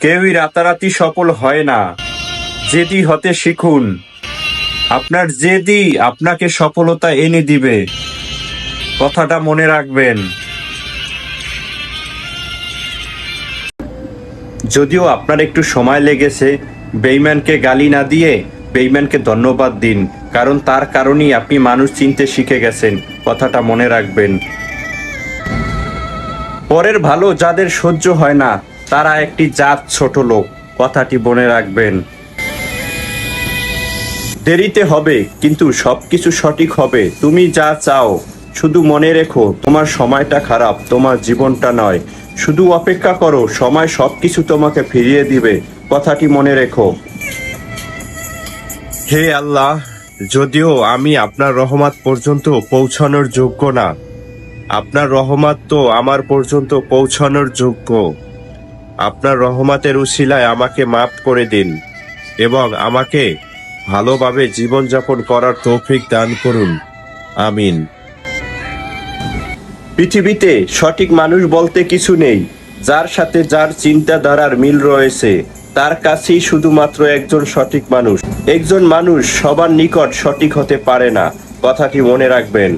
কেউই রাতারাতি সফল হয় না, জেদি হতে শিখুন। আপনার জেদি আপনাকে সফলতা এনে দিবে, কথাটা মনে রাখবেন। যদিও আপনার একটু সময় লেগেছে, বেঈমানকে গালি না দিয়ে বেঈমানকে ধন্যবাদ দিন, কারণ তার কারণেই আপনি মানুষ চিনতে শিখে গেছেন, কথাটা মনে রাখবেন। পরের ভালো যাদের সহ্য হয় না, তারা একটি জাত ছোট লোক, কথাটি মনে রাখবেন। দেরিতে হবে কিন্তু সবকিছু সঠিক হবে, তুমি যা চাও। শুধু মনে রেখো, তোমার সময়টা খারাপ, তোমার জীবনটা নয়। শুধু অপেক্ষা করো, সময় সবকিছু তোমাকে ফিরিয়ে দিবে, কথাটি মনে রেখো। হে আল্লাহ, যদিও আমি আপনার রহমত পর্যন্ত পৌঁছানোর যোগ্য না, আপনার রহমত তো আমার পর্যন্ত পৌঁছানোর যোগ্য। আপনার রহমতের উসিলায় আমাকে মাফ করে দিন এবং আমাকে ভালোভাবে জীবনযাপন করার তৌফিক দান করুন, আমিন। পৃথিবীতে সঠিক মানুষ বলতে কিছু নেই। যার সাথে যার চিন্তাধারার মিল রয়েছে, তার কাছেই শুধুমাত্র একজন সঠিক মানুষ। একজন মানুষ সবার নিকট সঠিক হতে পারে না, কথাটি মনে রাখবেন।